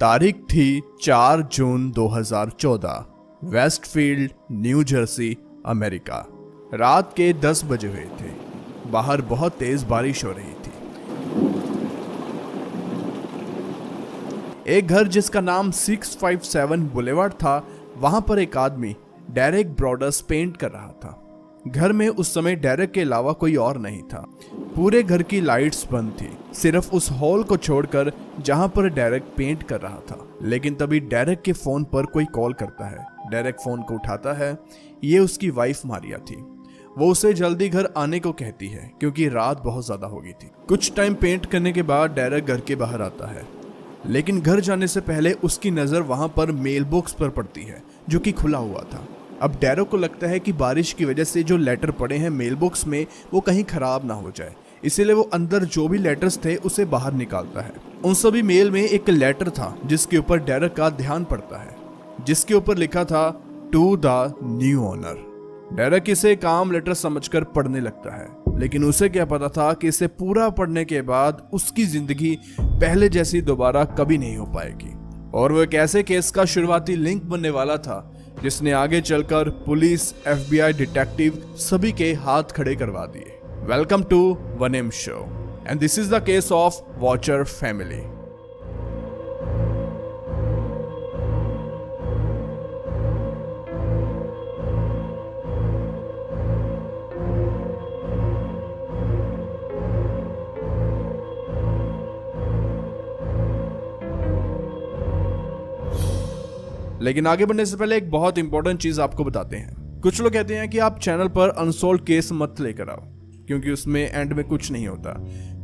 तारीख थी 4 जून 2014, Westfield, new Jersey, America. रात के 10 बजे हुए थे। बाहर बहुत तेज बारिश हो रही थी। एक घर जिसका नाम 657 बुलेवार्ड था, वहां पर एक आदमी डेरेक ब्रॉडर्स पेंट कर रहा था। घर में उस समय डेरेक के अलावा कोई और नहीं था। पूरे घर की लाइट्स बंद थी, सिर्फ उस हॉल को छोड़कर जहां पर डेरेक पेंट कर रहा था। लेकिन तभी डेरेक के फोन पर कोई कॉल करता है। डेरेक फोन को उठाता है। ये उसकी वाइफ मारिया थी। वो उसे जल्दी घर आने को कहती है क्योंकि रात बहुत ज्यादा हो गई थी। कुछ टाइम पेंट करने के बाद डेरेक घर के बाहर आता है, लेकिन घर जाने से पहले उसकी नजर वहां पर मेल बॉक्स पर पड़ती है जो कि खुला हुआ था। अब डेरेक को लगता है कि बारिश की वजह से जो लेटर पड़े हैं मेल बॉक्स में वो कहीं खराब ना हो जाए, इसीलिए वो अंदर जो भी लेटर्स थे उसे बाहर निकालता है। उन सभी मेल में एक लेटर था जिसके ऊपर डेरेक का ध्यान पड़ता है, जिसके ऊपर लिखा था to the new owner. Derek इसे काम लेटर समझकर पढ़ने लगता है, लेकिन उसे क्या पता था कि इसे पूरा पढ़ने के बाद उसकी जिंदगी पहले जैसी दोबारा कभी नहीं हो पाएगी। और वो एक ऐसे केस का शुरुआती लिंक बनने वाला था जिसने आगे चलकर पुलिस, FBI, डिटेक्टिव सभी के हाथ खड़े करवा दिए। वेलकम टू वनेम show and this is the case of watcher family. लेकिन आगे बढ़ने से पहले एक बहुत इंपॉर्टेंट चीज आपको बताते हैं। कुछ लोग कहते हैं कि आप चैनल पर अनसॉल्व केस मत लेकर आओ क्योंकि उसमें एंड में कुछ नहीं होता।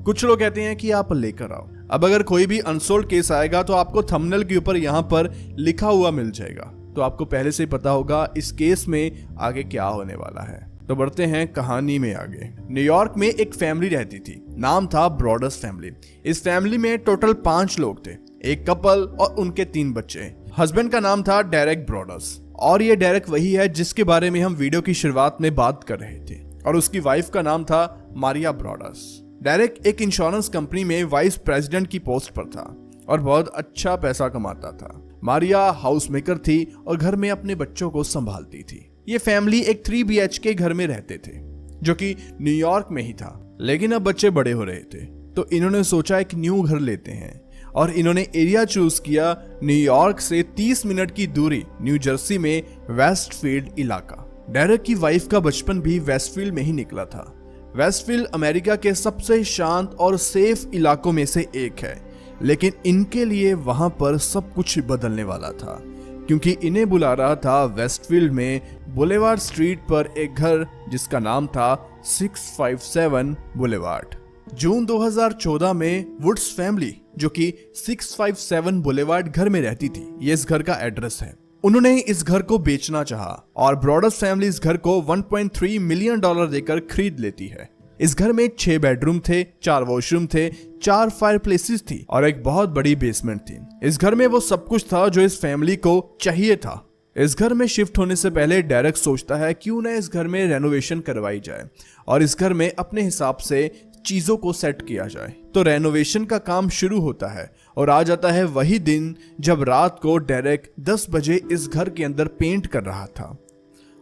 कुछ लोग कहते हैं कि आप लेकर आओ। अब अगर कोई भी अनसॉल्व केस आएगा तो आपको थंबनेल के ऊपर यहाँ पर लिखा हुआ मिल जाएगा, तो आपको पहले से ही पता होगा इस केस में आगे क्या होने वाला है। तो बढ़ते हैं कहानी में आगे। न्यूयॉर्क में एक फैमिली रहती थी, नाम था ब्रॉडर्स फैमिली। इस फैमिली में टोटल 5 लोग थे, एक कपल और उनके 3 बच्चे। हस्बैंड का नाम था डेरेक ब्रॉडर्स, और ये डेरेक वही है जिसके बारे में हम वीडियो की शुरुआत में बात कर रहे थे, और उसकी वाइफ का नाम था मारिया ब्रॉडर्स। डेरेक एक इंश्योरेंस कंपनी में वाइस प्रेसिडेंट की पोस्ट पर था और बहुत अच्छा पैसा कमाता था। मारिया हाउस मेकर थी और घर में अपने बच्चों को संभालती थी। ये फैमिली एक 3 BHK घर में रहते थे जो कि न्यूयॉर्क में ही था, लेकिन अब बच्चे बड़े हो रहे थे तो इन्होंने सोचा एक न्यू घर लेते हैं, और इन्होंने एरिया चूज किया न्यूयॉर्क से 30 मिनट की दूरी न्यू जर्सी में वेस्टफील्ड इलाका। डेरेक की वाइफ का बचपन भी वेस्टफील्ड में ही निकला था। वेस्टफील्ड अमेरिका के सबसे शांत और सेफ इलाकों में से एक है, लेकिन इनके लिए वहां पर सब कुछ बदलने वाला था क्योंकि इन्हें बुला रहा था वेस्टफील्ड में बुलेवार्ड स्ट्रीट पर एक घर जिसका नाम था 657 बुलेवार्ड। जून 2014 में वुड्स फैमिली जो कि 657 बुलेवार्ड घर में रहती थी, ये इस घर का एड्रेस है। उन्होंने इस घर को बेचना चाहा और ब्रॉडर्स फैमिली इस घर को $1.3 मिलियन देकर खरीद लेती है। इस घर में 6 बेडरूम थे, 4 वॉशरूम थे, 4 फायर प्लेसेस थी और एक बहुत बड़ी बेसमेंट थी। इस घर में वो सब कुछ था जो इस फैमिली को चाहिए था। इस घर में शिफ्ट होने से पहले डेरेक सोचता है क्यों ना इस घर में रेनोवेशन करवाई जाए और इस घर में अपने हिसाब से चीजों को सेट किया जाए। तो रेनोवेशन का काम शुरू होता है और आ जाता है वही दिन जब रात को डेरेक 10 बजे इस घर के अंदर पेंट कर रहा था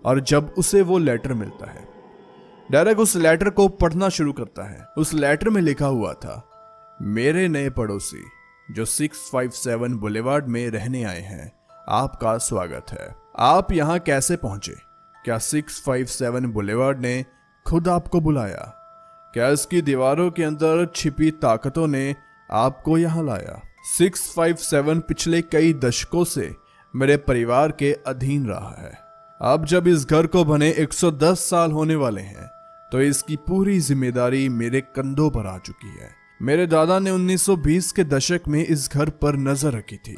और जब उसे वो लेटर मिलता है। डेरेक उस लेटर को पढ़ना शुरू करता है। उस लेटर में लिखा हुआ था, मेरे नए पड़ोसी जो 657 बुलेवार्ड में रहने आए हैं, आपका स्वागत है। आप यहाँ कैसे पहुंचे? क्या 657 बुलेवार्ड ने खुद आपको बुलाया? क्या इसकी दीवारों के अंदर छिपी ताकतों ने आपको यहाँ लाया? 657 पिछले कई दशकों से मेरे परिवार के अधीन रहा है। अब जब इस घर को बने 110 साल होने वाले हैं तो इसकी पूरी जिम्मेदारी मेरे कंधों पर आ चुकी है। मेरे दादा ने 1920 के दशक में इस घर पर नजर रखी थी,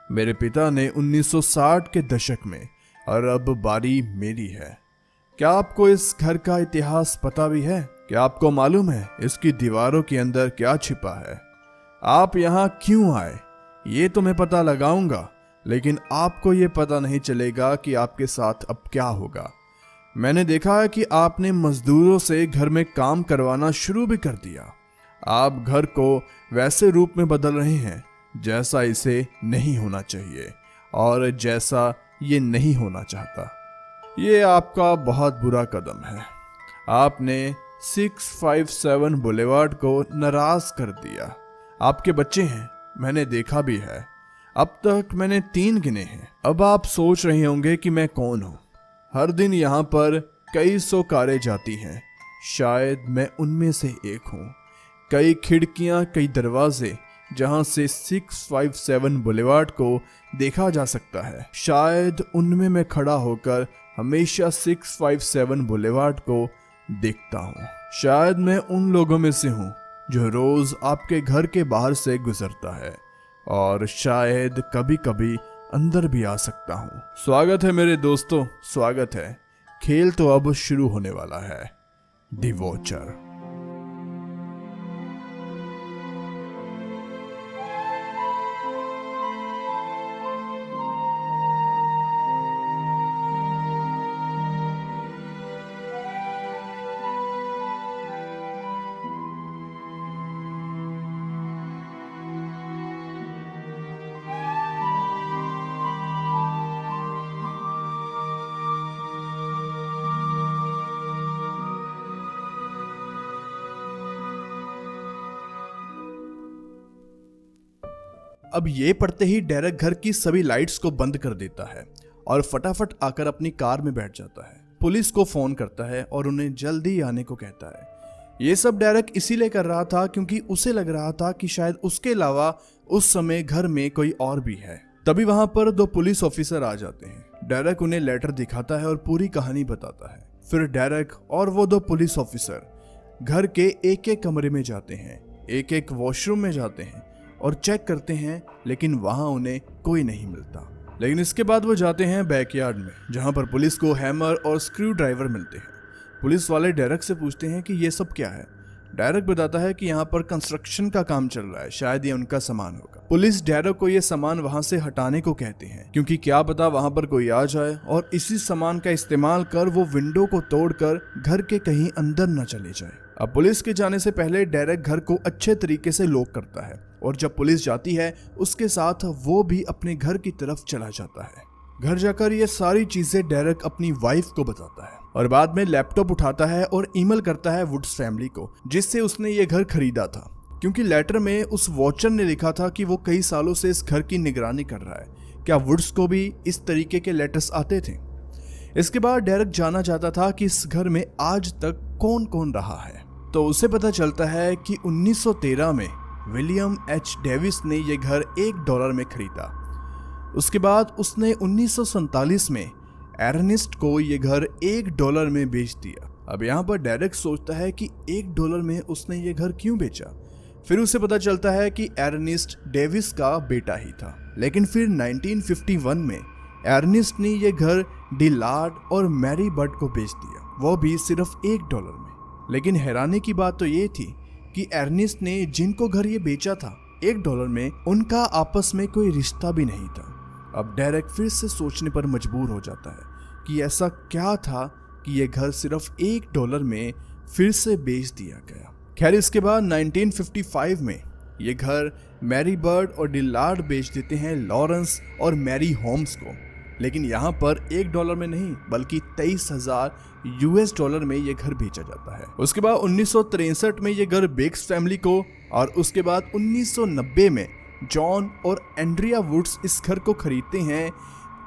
मेरे पिता ने 1960 के दशक में, और अब बारी मेरी है। क्या आपको इस घर का इतिहास पता भी है? क्या आपको मालूम है इसकी दीवारों के अंदर क्या छिपा है? आप यहाँ क्यों आए ये तो मैं पता लगाऊंगा, लेकिन आपको ये पता नहीं चलेगा कि आपके साथ अब क्या होगा। मैंने देखा है कि आपने मजदूरों से घर में काम करवाना शुरू भी कर दिया। आप घर को वैसे रूप में बदल रहे हैं जैसा इसे नहीं होना चाहिए और जैसा ये नहीं होना चाहता। ये आपका बहुत बुरा कदम है। आपने 657 बुलेवार्ड को नाराज कर दिया। आपके बच्चे हैं, मैंने देखा भी है। अब तक मैंने 3 गिने हैं। अब आप सोच रहे होंगे कि मैं कौन हूं। हर दिन यहाँ पर कई 100 कारें जाती हैं, शायद मैं उनमें से एक हूं। कई खिड़कियां, कई दरवाजे जहां से 657 बुलेवार्ड को देखा जा सकता है, शायद उनमें मैं खड़ा होकर हमेशा 657 बुलेवार्ड को देखता हूं। शायद मैं उन लोगों में से हूं जो रोज आपके घर के बाहर से गुजरता है, और शायद कभी कभी अंदर भी आ सकता हूं। स्वागत है मेरे दोस्तों, स्वागत है। खेल तो अब शुरू होने वाला है। The watcher. अब ये पढ़ते ही डेरेक घर की सभी लाइट्स को बंद कर देता है और फटाफट आकर अपनी कार में बैठ जाता है। पुलिस को फोन करता है और उन्हें जल्दी आने को कहता है। ये सब डेरेक इसीलिए कर रहा था क्योंकि उसे लग रहा था कि शायद उसके अलावा उस समय घर में कोई और भी है। तभी वहां पर 2 पुलिस ऑफिसर आ जाते हैं। डेरेक उन्हें लेटर दिखाता है और पूरी कहानी बताता है। फिर डेरेक और वो 2 पुलिस ऑफिसर घर के एक कमरे में जाते हैं, एक वॉशरूम में जाते हैं और चेक करते हैं, लेकिन वहां उन्हें कोई नहीं मिलता। लेकिन इसके बाद वो जाते हैं बैकयार्ड में, जहां पर पुलिस को हैमर और स्क्रू ड्राइवर मिलते हैं। पुलिस वाले डेरेक से पूछते हैं कि ये सब क्या है। डेरेक बताता है कि यहाँ पर कंस्ट्रक्शन का काम चल रहा है, शायद ये उनका सामान होगा। पुलिस डेरेक को ये सामान वहां से हटाने को कहते हैं, क्योंकि क्या पता वहां पर कोई आ जाए और इसी सामान का इस्तेमाल कर वो विंडो को तोड़कर घर के कहीं अंदर न चले जाए। अब पुलिस के जाने से पहले डेरेक घर को अच्छे तरीके से लॉक करता है, और जब पुलिस जाती है उसके साथ वो भी अपने घर की तरफ चला जाता है। घर जाकर ये सारी चीजें डेरेक अपनी वाइफ को बताता है और बाद में लैपटॉप उठाता है और ईमेल करता है वुड्स फैमिली को, जिससे उसने ये घर खरीदा था। क्योंकि लेटर में उस वॉचर ने लिखा था कि वो कई सालों से इस घर की निगरानी कर रहा है। क्या वुड्स को भी इस तरीके के लेटर्स आते थे? इसके बाद डेरेक जानना चाहता था कि इस घर में आज तक कौन कौन रहा है। तो उसे पता चलता है कि 1913 में विलियम एच डेविस ने यह घर $1 में खरीदा। उसके बाद उसने 1947 में एर्नेस्ट को यह घर $1 में बेच दिया। अब यहाँ पर डेरेक सोचता है कि $1 में उसने ये घर क्यों बेचा। फिर उसे पता चलता है कि एर्नेस्ट डेविस का बेटा ही था। लेकिन फिर 1951 में एर्नेस्ट ने यह घर डिलार्ड और मैरी बर्ड को बेच दिया, वो भी सिर्फ $1 में। लेकिन हैरानी की बात तो ये थी कि एर्नेस्ट ने जिनको घर ये बेचा था $1 में, उनका आपस में कोई रिश्ता भी नहीं था। अब डेरेक फिर से सोचने पर मजबूर हो जाता है कि ऐसा क्या था कि ये घर सिर्फ $1 में फिर से बेच दिया गया। खैर, इसके बाद 1955 में ये घर मैरी बर्ड और डिलार्ड बेच देते हैं लॉरेंस और मैरी होम्स को। लेकिन यहाँ पर $1 में नहीं बल्कि $23,000 में ये घर बेचा जाता है। उसके बाद 1963 में ये घर बेक्स फैमिली को, और उसके बाद 1990 में जॉन और एंड्रिया वुड्स इस घर को खरीदते हैं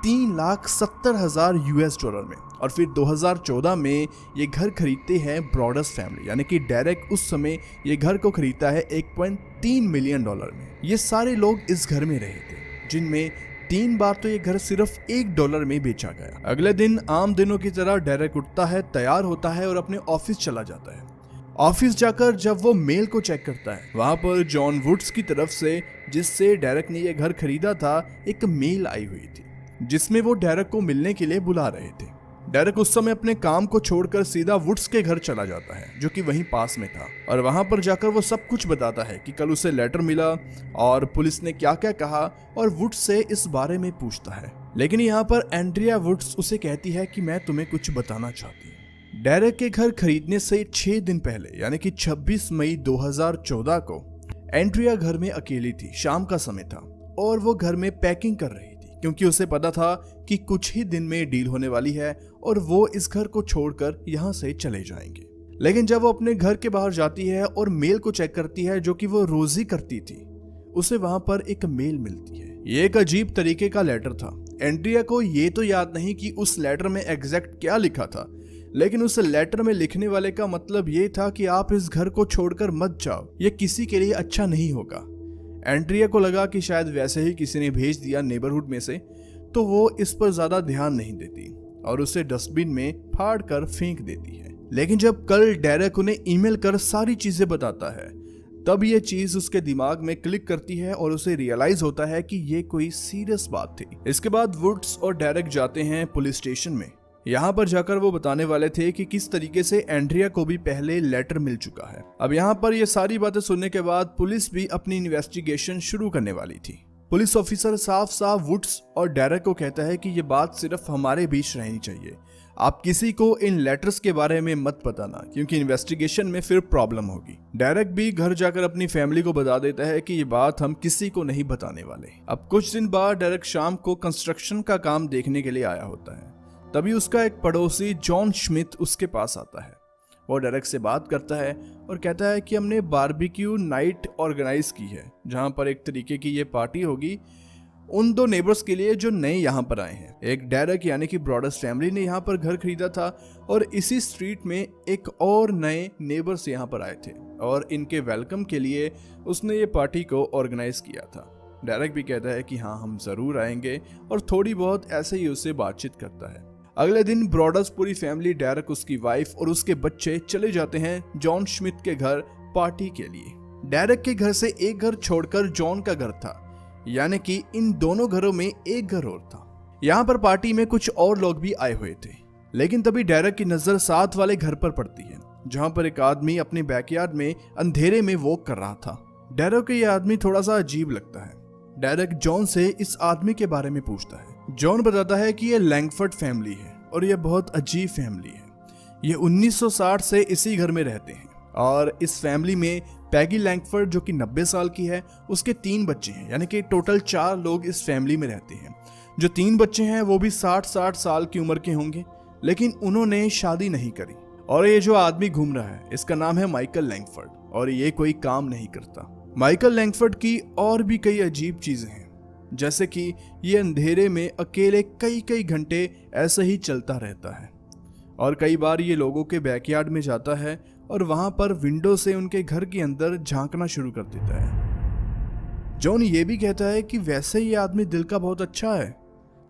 $3,70,000 में। और फिर 2014 में ये घर खरीदते हैं ब्रॉडर्स फैमिली, यानी कि डेरेक उस समय ये घर को खरीदता है $1.3 मिलियन में। ये सारे लोग इस घर में रहे थे, जिनमें 3 बार तो ये घर सिर्फ $1 में बेचा गया। अगले दिन आम दिनों की तरह डेरेक उठता है, तैयार होता है और अपने ऑफिस चला जाता है। ऑफिस जाकर जब वो मेल को चेक करता है, वहां पर जॉन वुड्स की तरफ से, जिससे डेरेक ने यह घर खरीदा था, एक मेल आई हुई थी जिसमें वो डेरेक को मिलने के लिए बुला रहे थे। डेरेक उस समय अपने काम को छोड़कर सीधा वुड्स के घर चला जाता है, जो कि वहीं पास में था, और वहां पर जाकर वो सब कुछ बताता है कि कल उसे लेटर मिला और पुलिस ने क्या क्या कहा, और वुड्स से इस बारे में पूछता है। लेकिन यहाँ पर एंड्रिया वुड्स उसे कहती है कि मैं तुम्हें कुछ बताना चाहती हूँ। डेरेक के घर खरीदने से 6 दिन पहले, यानी कि 26 मई 2014 को एंड्रिया घर में अकेली थी, शाम का समय था और वो घर में पैकिंग कर रही थी क्योंकि उसे पता था कि कुछ ही दिन में डील होने वाली है और वो इस घर को छोड़कर यहाँ से चले जाएंगे। लेकिन जब वो अपने घर के बाहर जाती है और मेल को चेक करती है, जो कि वो रोज ही करती थी, उसे वहां पर एक मेल मिलती है। ये एक अजीब तरीके का लेटर था। एंड्रिया को ये तो याद नहीं कि उस लेटर में एग्जैक्ट क्या लिखा था, लेकिन उस लेटर में लिखने वाले का मतलब ये था कि आप इस घर को छोड़कर मत जाओ, ये किसी के लिए अच्छा नहीं होगा। एंड्रिया को लगा कि शायद वैसे ही किसी ने भेज दिया नेबरहुड में से, तो वो इस पर ज्यादा ध्यान नहीं देती और उसे डस्टबिन में फाड़ कर फेंक देती है। लेकिन जब कल डेरेक उन्हें ईमेल कर सारी चीजें बताता है, तब ये चीज उसके दिमाग में क्लिक करती है और उसे रियलाइज होता है कि ये कोई सीरियस बात थी। इसके बाद वुड्स और डेरेक जाते हैं पुलिस स्टेशन में। यहाँ पर जाकर वो बताने वाले थे कि किस तरीके से एंड्रिया को भी पहले लेटर मिल चुका है। अब यहाँ पर ये सारी बातें सुनने के बाद पुलिस भी अपनी इन्वेस्टिगेशन शुरू करने वाली थी। पुलिस ऑफिसर साफ साफ वुड्स और डेरेक को कहता है कि ये बात सिर्फ हमारे बीच रहनी चाहिए, आप किसी को इन लेटर्स के बारे में मत बताना क्योंकि इन्वेस्टिगेशन में फिर प्रॉब्लम होगी। डेरेक भी घर जाकर अपनी फैमिली को बता देता है कि ये बात हम किसी को नहीं बताने वाले। अब कुछ दिन बाद डेरेक शाम को कंस्ट्रक्शन का काम देखने के लिए आया होता है। तभी उसका एक पड़ोसी जॉन स्मिथ उसके पास आता है। वो डेरेक से बात करता है और कहता है कि हमने बारबेक्यू नाइट ऑर्गेनाइज की है, जहां पर एक तरीके की ये पार्टी होगी उन 2 नेबर्स के लिए जो नए यहाँ पर आए हैं। एक डेरेक यानी कि ब्रॉडर्स फैमिली ने यहाँ पर घर खरीदा था और इसी स्ट्रीट में एक और नए नेबर्स यहाँ पर आए थे और इनके वेलकम के लिए उसने ये पार्टी को ऑर्गेनाइज किया था। डेरेक भी कहता है कि हाँ, हम जरूर आएंगे और थोड़ी बहुत ऐसे ही उससे बातचीत करता है। अगले दिन ब्रॉडर्स पूरी फैमिली, डेरेक, उसकी वाइफ और उसके बच्चे चले जाते हैं जॉन स्मिथ के घर पार्टी के लिए। डेरेक के घर से एक घर छोड़कर जॉन का घर था, यानी कि इन दोनों घरों में एक घर और था। यहाँ पर पार्टी में कुछ और लोग भी आए हुए थे, लेकिन तभी डेरेक की नजर साथ वाले घर पर पड़ती है, जहाँ पर एक आदमी अपने बैकयार्ड में अंधेरे में वॉक कर रहा था। डेरेक को यह आदमी थोड़ा सा अजीब लगता है। डेरेक जॉन से इस आदमी के बारे में पूछता है। जॉन बताता है कि यह लैंगफोर्ड फैमिली है और यह बहुत अजीब फैमिली है। ये 1960 से इसी घर में रहते हैं और इस फैमिली में पैगी लैंगफोर्ड जो कि 90 साल की है, उसके 3 बच्चे हैं, यानी कि टोटल 4 लोग इस फैमिली में रहते हैं। जो 3 बच्चे हैं वो भी 60-60 साल की उम्र के होंगे, लेकिन उन्होंने शादी नहीं करी। और ये जो आदमी घूम रहा है इसका नाम है माइकल लैंगफोर्ड और ये कोई काम नहीं करता। माइकल लैंगफोर्ड की और भी कई अजीब चीजें हैं, जैसे कि ये अंधेरे में अकेले कई घंटे ऐसे ही चलता रहता है और कई बार ये लोगों के बैकयार्ड में जाता है और वहां पर विंडो से उनके घर के अंदर झांकना शुरू कर देता है। जॉन ये भी कहता है कि वैसे ये आदमी दिल का बहुत अच्छा है,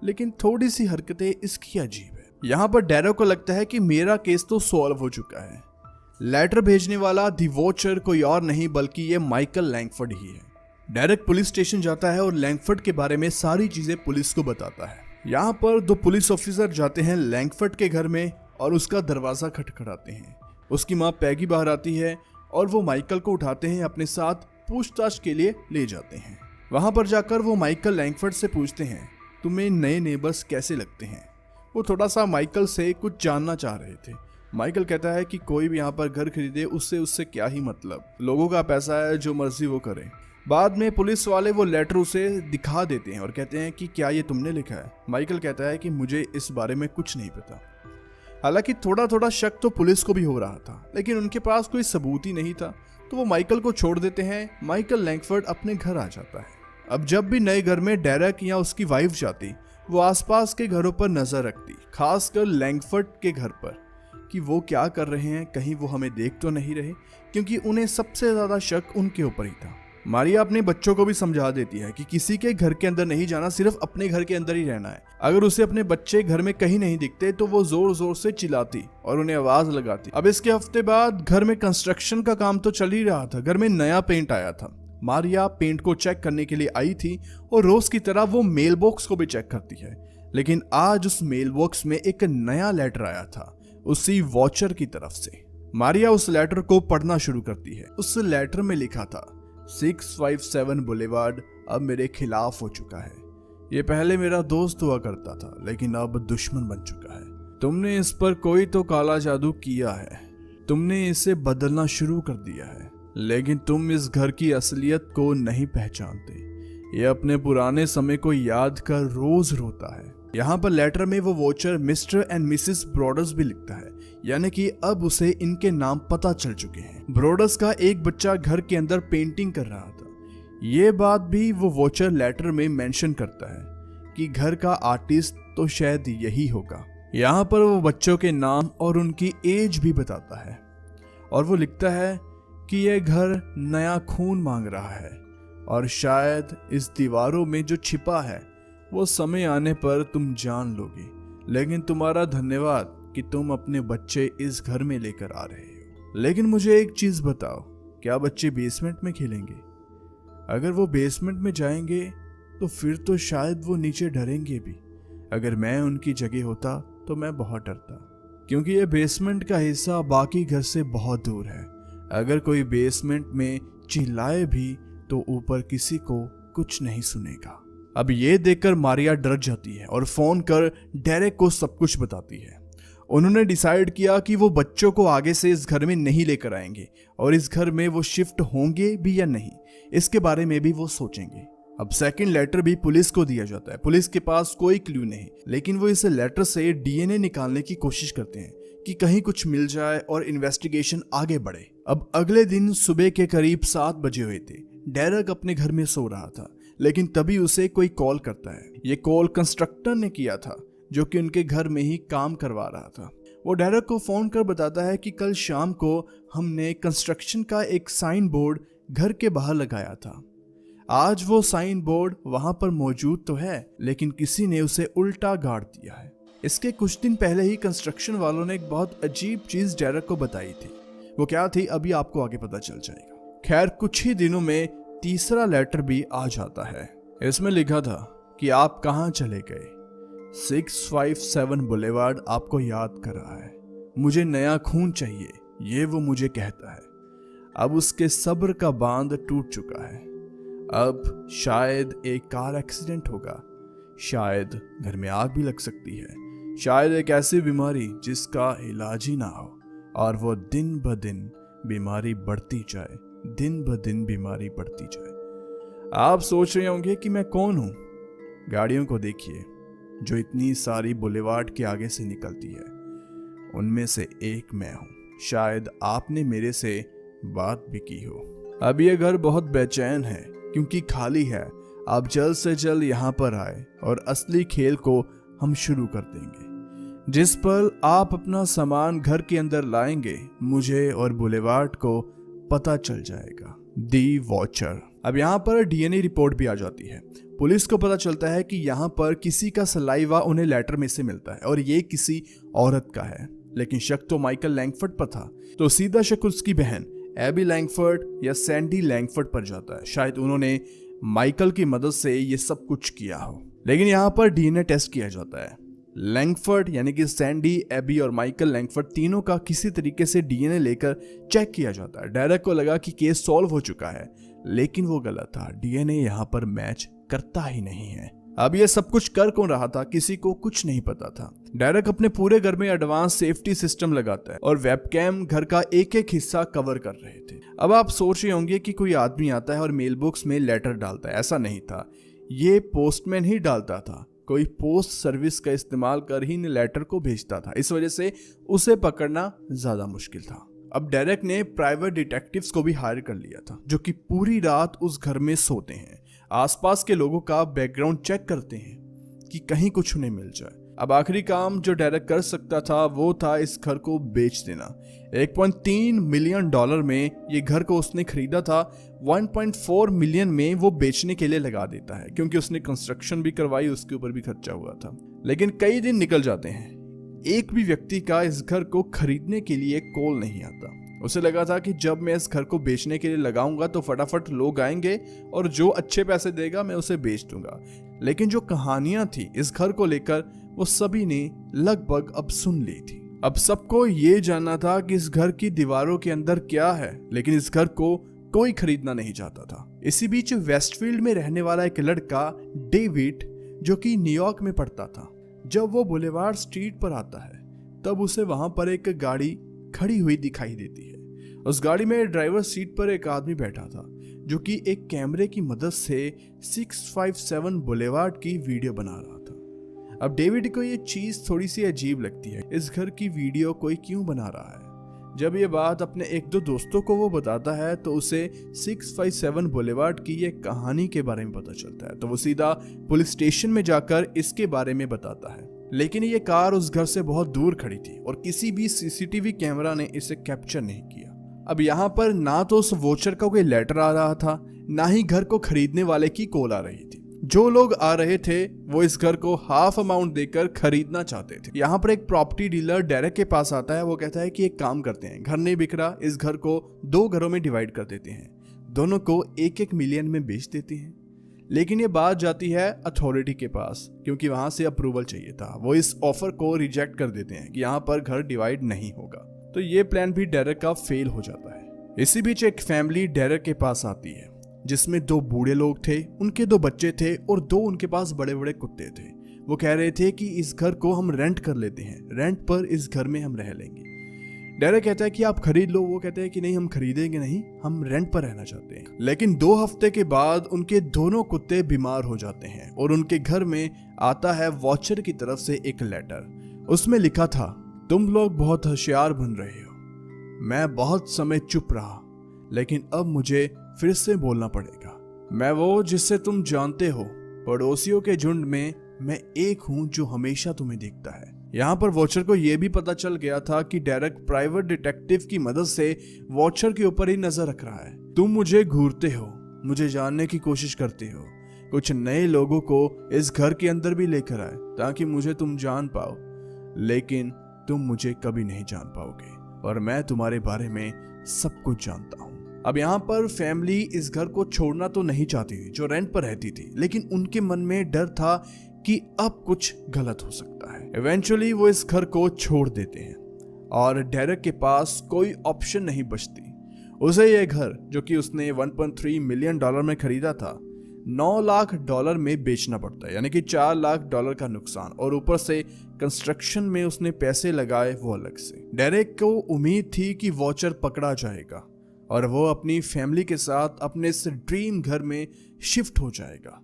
लेकिन थोड़ी सी हरकतें इसकी अजीब है। यहाँ पर डेरेक को लगता है कि मेरा केस तो सॉल्व हो चुका है। लेटर भेजने वाला दी वॉचर कोई और नहीं बल्कि ये माइकल लैंगफोर्ड ही है। डेरेक पुलिस स्टेशन जाता है और लैंगफोर्ड के बारे में सारी चीजें पुलिस को बताता है। यहाँ पर 2 पुलिस ऑफिसर जाते हैं लैंगफोर्ड के घर में और उसका दरवाजा खटखटाते हैं। उसकी माँ पैगी बाहर आती है और वो माइकल को उठाते हैं, अपने साथ पूछताछ के लिए ले जाते हैं। वहां पर जाकर वो माइकल लैंगफोर्ड से पूछते हैं, तुम्हें नए नेबर्स कैसे लगते हैं? वो थोड़ा सा माइकल से कुछ जानना चाह रहे थे। माइकल कहता है कि कोई भी यहाँ पर घर खरीदे उससे क्या ही मतलब, लोगों का पैसा है, जो मर्जी वो करें। बाद में पुलिस वाले वो लेटर उसे दिखा देते हैं और कहते हैं कि क्या ये तुमने लिखा है? माइकल कहता है कि मुझे इस बारे में कुछ नहीं पता। हालांकि थोड़ा शक तो पुलिस को भी हो रहा था, लेकिन उनके पास कोई सबूत ही नहीं था, तो वो माइकल को छोड़ देते हैं। माइकल लैंगफोर्ड अपने घर आ जाता है। अब जब भी नए घर में डेरेक या उसकी वाइफ जाती, वो आसपास के घरों पर नजर रखती, खासकर लैंगफोर्ड के घर पर, कि वो क्या कर रहे हैं, कहीं वो हमें देख तो नहीं रहे, क्योंकि उन्हें सबसे ज्यादा शक उनके ऊपर ही था। मारिया अपने बच्चों को भी समझा देती है कि किसी के घर के अंदर नहीं जाना, सिर्फ अपने घर के अंदर ही रहना है। अगर उसे अपने बच्चे घर में कहीं नहीं दिखते तो वो जोर जोर से चिल्लाती और उन्हें आवाज लगाती। अब इसके हफ्ते बाद घर में कंस्ट्रक्शन का काम तो चल ही रहा था। घर में नया पेंट आया था। मारिया पेंट को चेक करने के लिए आई थी और रोज की तरह वो मेल बॉक्स को भी चेक करती है, लेकिन आज उस मेल बॉक्स में एक नया लेटर आया था उसी वॉचर की तरफ से। मारिया उस लेटर को पढ़ना शुरू करती है। उस लेटर में लिखा था, 657 बुलेवार्ड अब मेरे खिलाफ हो चुका है। ये पहले मेरा दोस्त हुआ करता था, लेकिन अब दुश्मन बन चुका है। तुमने इस पर कोई तो काला जादू किया है। तुमने इसे बदलना शुरू कर दिया है। लेकिन तुम इस घर की असलियत को नहीं पहचानते। ये अपने पुराने समय को याद कर रोज रोता है। यहाँ पर लेटर में वो वॉचर मिस्टर एंड मिसेस ब्रॉडर्स भी लिखता है, यानी कि अब उसे इनके नाम पता चल चुके हैं। ब्रॉडर्स का एक बच्चा घर के अंदर पेंटिंग कर रहा था। ये बात भी वो वॉचर लेटर में मेंशन करता है कि घर का आर्टिस्ट तो शायद यही होगा। यहाँ पर वो बच्चों के नाम और उनकी एज भी बताता है और वो लिखता है कि यह घर नया खून मांग रहा है और शायद इस दीवारों में जो छिपा है वो समय आने पर तुम जान लोगे। लेकिन तुम्हारा धन्यवाद कि तुम अपने बच्चे इस घर में लेकर आ रहे हो। लेकिन मुझे एक चीज बताओ, क्या बच्चे बेसमेंट में खेलेंगे? अगर वो बेसमेंट में जाएंगे तो फिर तो शायद वो नीचे डरेंगे भी। अगर मैं उनकी जगह होता तो मैं बहुत डरता, क्योंकि ये बेसमेंट का हिस्सा बाकी घर से बहुत दूर है। अगर कोई बेसमेंट में चिल्लाए भी तो ऊपर किसी को कुछ नहीं सुनेगा। अब ये देखकर मारिया डर जाती है और फोन कर डेरेक को सब कुछ बताती है। उन्होंने डिसाइड किया कि वो बच्चों को आगे से इस घर में नहीं लेकर आएंगे और इस घर में वो शिफ्ट होंगे भी या नहीं, इसके बारे में भी वो सोचेंगे। अब सेकंड लेटर भी पुलिस को दिया जाता है। पुलिस के पास कोई क्लू नहीं, लेकिन वो इस लेटर से डीएनए निकालने की कोशिश करते हैं कि कहीं कुछ मिल जाए और इन्वेस्टिगेशन आगे बढ़े। अब अगले दिन सुबह के करीब 7 बजे हुए थे। डेरेक अपने घर में सो रहा था, लेकिन तभी उसे कोई कॉल करता है। ये कॉल कंस्ट्रक्टर ने किया था, जो कि उनके घर में ही काम करवा रहा था। वो डेरेक को फोन कर बताता है कि कल शाम को हमने कंस्ट्रक्शन का एक साइन बोर्ड घर के बाहर लगाया था। आज वो साइन बोर्ड वहां पर मौजूद तो है, लेकिन किसी ने उसे उल्टा गाड़ दिया है। इसके कुछ दिन पहले ही कंस्ट्रक्शन वालों ने एक बहुत अजीब चीज डेरेक को बताई थी। वो क्या थी अभी आपको आगे पता चल जाएगा। खैर, कुछ ही दिनों में तीसरा लेटर भी आ जाता है। इसमें लिखा था कि आप कहां चले गए। 657 बुलेवार्ड आपको याद कर रहा है। मुझे नया खून चाहिए, ये वो मुझे कहता है। अब उसके सब्र का बांध टूट चुका है। अब शायद एक कार एक्सीडेंट होगा, शायद घर में आग भी लग सकती है, शायद एक ऐसी बीमारी जिसका इलाज ही ना हो, और वो दिन ब दिन बीमारी बढ़ती जाए, दिन ब दिन बीमारी बढ़ती जाए। आप सोच रहे होंगे कि मैं कौन हूं। गाड़ियों को देखिए जो इतनी सारी बुलेवार्ड के आगे से निकलती है, उनमें से एक मैं हूं। शायद आपने मेरे से बात भी की हो। अब ये घर बहुत बेचैन है क्योंकि खाली है। आप जल्द से जल्द यहाँ पर आए और असली खेल को हम शुरू कर देंगे। जिस पल आप अपना सामान घर के अंदर लाएंगे, मुझे और बुलेवार्ड को पता चल जाएगा। दी वॉचर। अब यहाँ पर डीएनए रिपोर्ट भी आ जाती है। पुलिस को पता चलता है कि यहाँ पर किसी का सलाइवा उन्हें लेटर में से मिलता है और ये किसी औरत का है, लेकिन शक तो माइकल लैंगफोर्ड पर था, तो सीधा शक उसकी बहन एबी लैंगफोर्ड या सैंडी लैंगफोर्ड पर जाता है। शायद उन्होंने माइकल की मदद से ये सब कुछ किया हो। लेकिन यहाँ पर डीएनए टेस्ट किया जाता है। लैंगफोर्ड यानी कि सैंडी, एबी और माइकल लैंगफोर्ड तीनों का किसी तरीके से डीएनए लेकर चेक किया जाता है। डेरेक को लगा कि केस सॉल्व हो चुका है, लेकिन वो गलत था। डीएनए यहाँ पर मैच करता ही नहीं है। अब ये सब कुछ कर कौन रहा था, किसी को कुछ नहीं पता था। डेरेक अपने पूरे घर में एडवांस सेफ्टी सिस्टम लगाता है और वेबकैम घर का एक एक हिस्सा कवर कर रहे थे। अब आप सोच रहे होंगे कि कोई आदमी आता है और मेल बॉक्स में लेटर डालता है। ऐसा नहीं था, ये पोस्टमैन ही डालता था। कोई पोस्ट सर्विस का इस्तेमाल कर ही लेटर को भेजता था। इस वजह से उसे पकड़ना ज्यादा मुश्किल था। अब डेरेक ने प्राइवेट डिटेक्टिव्स को भी हायर कर लिया था, जो कि पूरी रात उस घर में सोते हैं, आसपास के लोगों का बैकग्राउंड चेक करते हैं कि कहीं कुछ उन्हें मिल जाए। अब आखिरी काम जो डेरेक कर सकता था वो था इस घर को बेच देना। 1.3 मिलियन डॉलर में ये घर को उसने खरीदा था। 1.4 मिलियन में वो बेचने के लिए लगा देता है, क्योंकि उसने कंस्ट्रक्शन भी करवाई, उसके ऊपर भी खर्चा हुआ था। लेकिन कई दिन निकल जाते हैं, एक भी व्यक्ति का इस घर को खरीदने के लिए कॉल नहीं आता। उसे लगा था कि जब मैं इस घर को बेचने के लिए लगाऊंगा तो फटाफट लोग आएंगे और जो अच्छे पैसे देगा मैं उसे बेच दूंगा। लेकिन जो कहानियां थी इस घर को लेकर वो सभी ने लगभग अब सुन ली थी। अब सबको ये जानना था कि इस घर की दीवारों के अंदर क्या है, लेकिन इस घर को कोई खरीदना नहीं चाहता था। इसी बीच वेस्टफील्ड में रहने वाला एक लड़का डेविड, जो कि न्यूयॉर्क में पढ़ता था, जब वो बुलेवार्ड स्ट्रीट पर आता है तब उसे वहां पर एक गाड़ी खड़ी हुई दिखाई देती है उस गाड़ी में ड्राइवर सीट पर एक आदमी बैठा था जो कि एक कैमरे की मदद से 657 बुलेवार्ड की वीडियो बना रहा था। अब डेविड को ये चीज थोड़ी सी अजीब लगती है, इस घर की वीडियो कोई क्यों बना रहा है। जब ये बात अपने एक दो दोस्तों को वो बताता है तो उसे 657 बुलेवार्ड की ये कहानी के बारे में पता चलता है, तो वो सीधा पुलिस स्टेशन में जाकर इसके बारे में बताता है। लेकिन ये कार उस घर से बहुत दूर खड़ी थी और किसी भी सीसीटीवी कैमरा ने इसे कैप्चर नहीं किया। अब यहाँ पर ना तो उस वोचर का कोई लेटर आ रहा था, ना ही घर को खरीदने वाले की कॉल आ रही थी। जो लोग आ रहे थे वो इस घर को हाफ अमाउंट देकर खरीदना चाहते थे। यहाँ पर एक प्रॉपर्टी डीलर डेरेक के पास आता है। वो कहता है कि एक काम करते हैं, घर नहीं बिक रहा, इस घर को 2 घरों में डिवाइड कर देते हैं, दोनों को 1-1 मिलियन में बेच देते हैं। लेकिन ये बात जाती है अथॉरिटी के पास, क्योंकि वहां से अप्रूवल चाहिए था। वो इस ऑफर को रिजेक्ट कर देते हैं कि यहाँ पर घर डिवाइड नहीं होगा। तो ये प्लान भी डेरेक का फेल हो जाता है। इसी बीच एक फैमिली डेरेक के पास आती है जिसमें 2 बूढ़े लोग थे, उनके 2 बच्चे थे और 2 उनके पास बड़े बड़े कुत्ते थे। वो कह रहे थे कि इस घर को हम रेंट कर लेते हैं, रेंट पर इस घर में हम रह लेंगे। डेरेक कहता है कि आप खरीद लो। वो कहते हैं कि नहीं, हम खरीदेंगे नहीं, हम रेंट पर रहना चाहते हैं। लेकिन 2 हफ्ते के बाद उनके दोनों कुत्ते बीमार हो जाते हैं और उनके घर में आता है वॉचर की तरफ से एक लेटर। उसमें लिखा था, तुम लोग बहुत होशियार बन रहे हो, मैं बहुत समय चुप रहा लेकिन अब मुझे फिर से बोलना पड़ेगा। मैं वो जिससे तुम जानते हो, पड़ोसियों के झुंड में मैं एक हूं जो हमेशा तुम्हें देखता है। यहाँ पर वॉचर को यह भी पता चल गया था कि डेरेक प्राइवेट डिटेक्टिव की मदद से वॉचर के ऊपर ही नजर रख रहा है। तुम मुझे घूरते हो, मुझे जानने की कोशिश करते हो, कुछ नए लोगों को इस घर के अंदर भी लेकर आए ताकि मुझे तुम जान पाओ, लेकिन तुम मुझे कभी नहीं जान पाओगे और मैं तुम्हारे बारे में सब कुछ जानता हूँ। अब यहाँ पर फैमिली इस घर को छोड़ना तो नहीं चाहती थी जो रेंट पर रहती थी, लेकिन उनके मन में डर था कि अब कुछ गलत हो सकता है। इवेंचुअली वो इस घर को छोड़ देते हैं और डेरेक के पास कोई ऑप्शन नहीं बचती। उसे यह घर जो कि उसने 1.3 मिलियन डॉलर में खरीदा था, $9 लाख में बेचना पड़ता है, यानी कि $4 लाख का नुकसान, और ऊपर से कंस्ट्रक्शन में उसने पैसे लगाए वो अलग से। डेरेक को उम्मीद थी कि वॉचर पकड़ा जाएगा और वो अपनी फैमिली के साथ अपने इस ड्रीम घर में शिफ्ट हो जाएगा,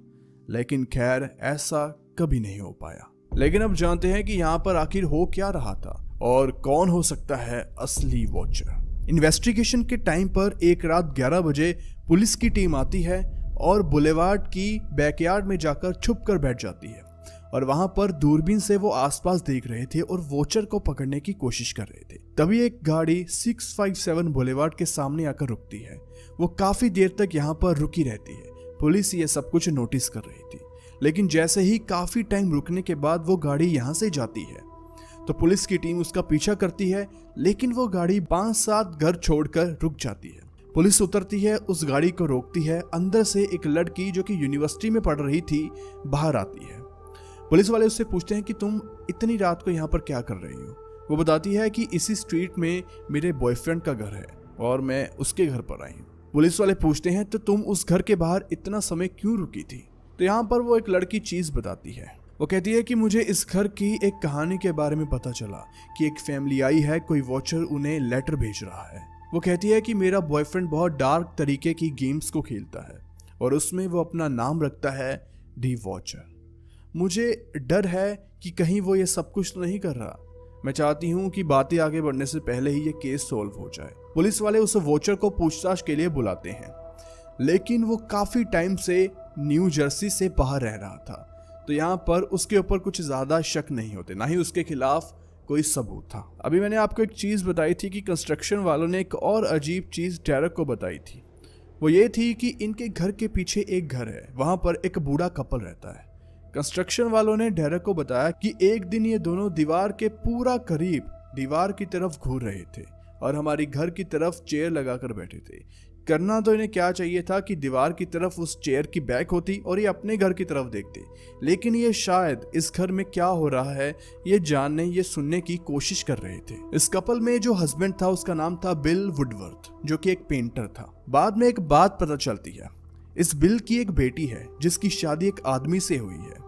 लेकिन खैर ऐसा कभी नहीं हो पाया। लेकिन अब जानते हैं कि यहाँ पर आखिर हो क्या रहा था और कौन हो सकता है असली वॉचर। इन्वेस्टिगेशन के टाइम पर एक रात 11 बजे पुलिस की टीम आती है और बुलेवार्ड की बैकयार्ड में जाकर छुप कर बैठ जाती है और वहां पर दूरबीन से वो आसपास देख रहे थे और वॉचर को पकड़ने की कोशिश कर रहे थे। तभी एक गाड़ी 657 बुलेवार्ड के सामने आकर रुकती है। वो काफी देर तक यहाँ पर रुकी रहती है। पुलिस ये सब कुछ नोटिस कर रही थी, लेकिन जैसे ही काफी टाइम रुकने के बाद वो गाड़ी यहाँ से जाती है तो पुलिस की टीम उसका पीछा करती है, लेकिन वो गाड़ी 5-7 घर छोड़कर रुक जाती है। पुलिस उतरती है, उस गाड़ी को रोकती है। अंदर से एक लड़की जो कि यूनिवर्सिटी में पढ़ रही थी बाहर आती है। पुलिस वाले उससे पूछते हैं कि तुम इतनी रात को यहाँ पर क्या कर रही हो। वो बताती है कि इसी स्ट्रीट में मेरे बॉयफ्रेंड का घर है और मैं उसके घर पर आई हूँ। पुलिस वाले पूछते हैं तो तुम उस घर के बाहर इतना समय क्यों रुकी थी। तो यहाँ पर वो एक लड़की चीज बताती है। वो कहती है कि मुझे इस घर की एक कहानी के बारे में पता चला कि एक फैमिली आई है, कोई वॉचर उन्हें लेटर भेज रहा है। वो कहती है कि मेरा बॉयफ्रेंड बहुत डार्क तरीके की गेम्स को खेलता है और उसमें वो अपना नाम रखता है दी वॉचर। मुझे डर है कि कहीं वो ये सब कुछ तो नहीं कर रहा। मैं चाहती हूँ कि बातें आगे बढ़ने से पहले ही ये केस सॉल्व हो जाए। पुलिस वाले उस वॉचर को पूछताछ के लिए बुलाते हैं, लेकिन वो काफी टाइम से न्यू जर्सी से बाहर रह रहा था, तो यहाँ पर उसके ऊपर कुछ ज्यादा शक नहीं होते, ना ही उसके खिलाफ कोई सबूत था। अभी मैंने आपको एक चीज बताई थी कि कंस्ट्रक्शन वालों ने एक और अजीब चीज डेरेक को बताई थी। वो ये थी कि इनके घर के पीछे एक घर है, वहां पर एक बूढ़ा कपल रहता है। कंस्ट्रक्शन वालों ने डेरेक को बताया कि एक दिन ये दोनों दीवार के पूरा करीब दीवार की तरफ घूर रहे थे और हमारी घर की तरफ चेयर लगाकर बैठे थे। करना तो इन्हें क्या चाहिए था कि दीवार की तरफ उस चेयर की बैक होती और ये अपने घर की तरफ देखते, लेकिन ये शायद इस घर में क्या हो रहा है ये जानने, ये सुनने की कोशिश कर रहे थे। इस कपल में जो हस्बैंड था उसका नाम था बिल वुडवर्थ, जो कि एक पेंटर था। बाद में एक बात पता चलती है, इस बिल की एक बेटी है जिसकी शादी एक आदमी से हुई है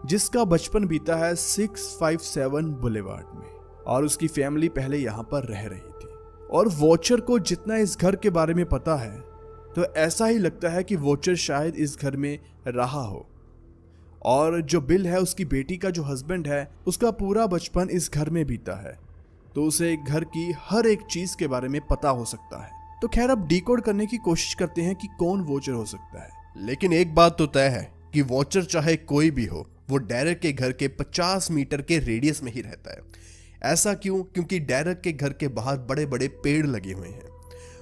जिसका बचपन बीता है 657 बुलेवार्ड में और उसकी फैमिली पहले यहाँ पर रह रही थी। और वॉचर को जितना इस घर के बारे में पता है तो ऐसा ही लगता है कि वॉचर शायद इस घर में रहा हो। और जो बिल है, उसकी बेटी का जो हस्बैंड है, उसका पूरा बचपन इस घर में बीता है, तो उसे घर की हर एक चीज के बारे में पता हो सकता है। तो खैर, अब डिकोड करने की कोशिश करते हैं कि कौन वॉचर हो सकता है। लेकिन एक बात तो तय है कि वॉचर चाहे कोई भी हो, वो डेरेक के घर के 50 मीटर के रेडियस में ही रहता है। ऐसा क्यों? क्योंकि डेरेक के घर के बाहर बड़े बड़े पेड़ लगे हुए हैं,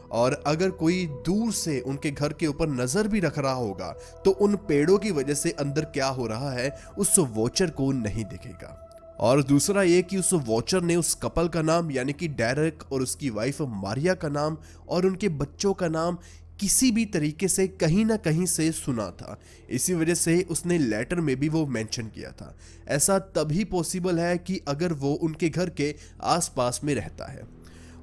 और अगर कोई दूर से उनके घर के ऊपर नजर भी रख रहा होगा तो उन पेड़ों की वजह से अंदर क्या हो रहा है उस वॉचर को नहीं दिखेगा। और दूसरा ये कि उस वॉचर ने उस कपल का नाम, यानी कि डेरेक और उसकी वाइफ मारिया का नाम और उनके बच्चों का नाम किसी भी तरीके से कहीं ना कहीं से सुना था। इसी वजह से उसने लेटर में भी वो मेंशन किया था। ऐसा तभी पॉसिबल है कि अगर वो उनके घर के आसपास में रहता है।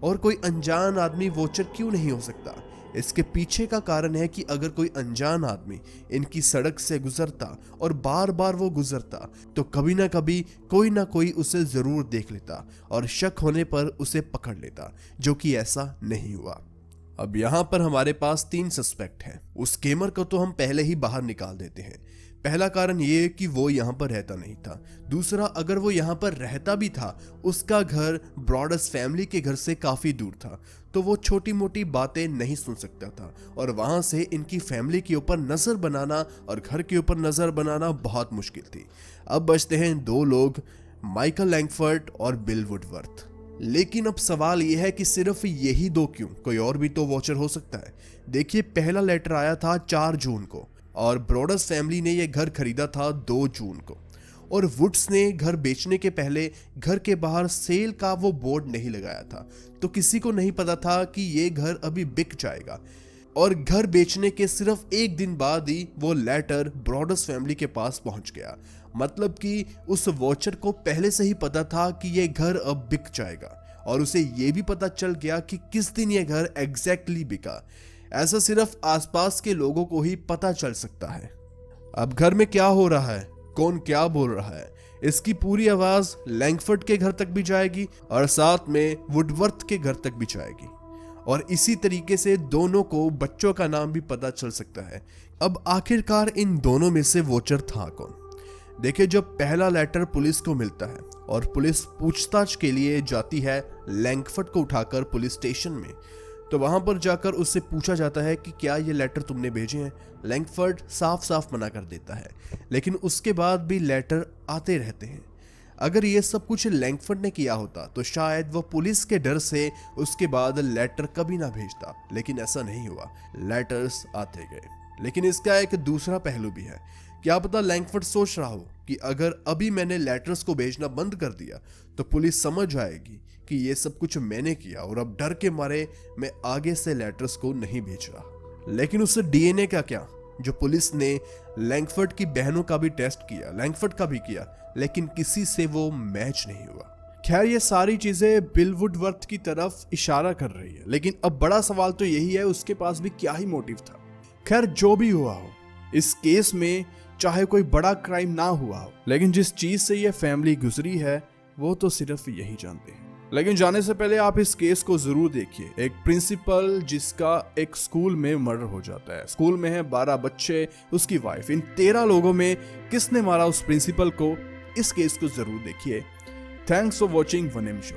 और कोई अनजान आदमी वॉचर क्यों नहीं हो सकता? इसके पीछे का कारण है कि अगर कोई अनजान आदमी इनकी सड़क से गुजरता और बार बार वो गुजरता तो कभी ना कभी कोई ना कोई उसे जरूर देख लेता और शक होने पर उसे पकड़ लेता, जो कि ऐसा नहीं हुआ। अब यहाँ पर हमारे पास 3 सस्पेक्ट हैं। उस स्कैमर को तो हम पहले ही बाहर निकाल देते हैं। पहला कारण ये कि वो यहाँ पर रहता नहीं था। दूसरा, अगर वो यहाँ पर रहता भी था, उसका घर ब्रॉडर्स फैमिली के घर से काफ़ी दूर था, तो वो छोटी मोटी बातें नहीं सुन सकता था, और वहाँ से इनकी फैमिली के ऊपर नज़र बनाना और घर के ऊपर नज़र बनाना बहुत मुश्किल थी। अब बचते हैं 2 लोग, माइकल लैंगफोर्ड और बिल वुडवर्थ। लेकिन अब सवाल यह है कि सिर्फ यही 2 क्यों? कोई और भी तो वॉचर हो सकता है। देखिए, पहला लेटर आया था 4 जून को, और ब्रॉडर्स फैमिली ने यह घर खरीदा था 2 जून को, और वुड्स ने घर बेचने के पहले घर के बाहर सेल का वो बोर्ड नहीं लगाया था, तो किसी को नहीं पता था कि ये घर अभी बिक जाएगा। और घर बेचने के सिर्फ 1 दिन बाद ही वो लेटर ब्रॉडर्स फैमिली के पास पहुंच गया। मतलब कि उस वॉचर को पहले से ही पता था कि ये घर अब बिक जाएगा, और उसे ये भी पता चल गया कि किस दिन ये घर एग्जैक्टली बिका। ऐसा सिर्फ आसपास के लोगों को ही पता चल सकता है। अब घर में क्या हो रहा है, कौन क्या बोल रहा है, इसकी पूरी आवाज लैंगफोर्ड के घर तक भी जाएगी और साथ में वुडवर्थ के घर तक भी जाएगी, और इसी तरीके से दोनों को बच्चों का नाम भी पता चल सकता है। अब आखिरकार इन दोनों में से वॉचर था कौन? देखिए, जब पहला लेटर पुलिस को मिलता है और पुलिस पूछताछ के लिए जाती है लैंगफोर्ड को उठाकर पुलिस स्टेशन में, तो वहां पर जाकर उससे पूछा जाता है कि क्या ये लेटर तुमने भेजे हैं। लैंगफोर्ड साफ साफ मना कर देता है, लेकिन उसके बाद भी लेटर आते रहते हैं। अगर ये सब कुछ लैंगफोर्ड ने किया होता तो शायद वो पुलिस के डर से उसके बाद लेटर कभी ना भेजता, लेकिन ऐसा नहीं हुआ। लेटर्स आते गए। लेकिन इसका एक दूसरा पहलू भी है। क्या पता लैंगफोर्ड सोच रहा हो कि अगर अभी मैंने लेटर्स को भेजना बंद कर दिया तो पुलिस समझ आएगी कि ये सब कुछ मैंने किया, और अब डर के मारे मैं आगे से लेटर्स को नहीं भेज रहा। लेकिन उससे डीएनए का क्या, जो पुलिस ने लैंगफोर्ड की बहनों का भी टेस्ट किया, लैंगफोर्ड का भी किया, लेकिन किसी से वो मैच नहीं हुआ। खैर, ये सारी चीजें बिल वुडवर्थ की तरफ इशारा कर रही है, लेकिन अब बड़ा सवाल तो यही है, उसके पास भी क्या ही मोटिव था। खैर, जो भी हुआ हो, इस केस में चाहे कोई बड़ा क्राइम ना हुआ हो, लेकिन जिस चीज से ये फैमिली गुजरी है वो तो सिर्फ यही जानते हैं। लेकिन जाने से पहले आप इस केस को जरूर देखिए। एक प्रिंसिपल जिसका एक स्कूल में मर्डर हो जाता है, स्कूल में है 12 बच्चे, उसकी वाइफ, इन 13 लोगों में किसने मारा उस प्रिंसिपल को, इस केस को जरूर देखिए। Thanks for watching one M show.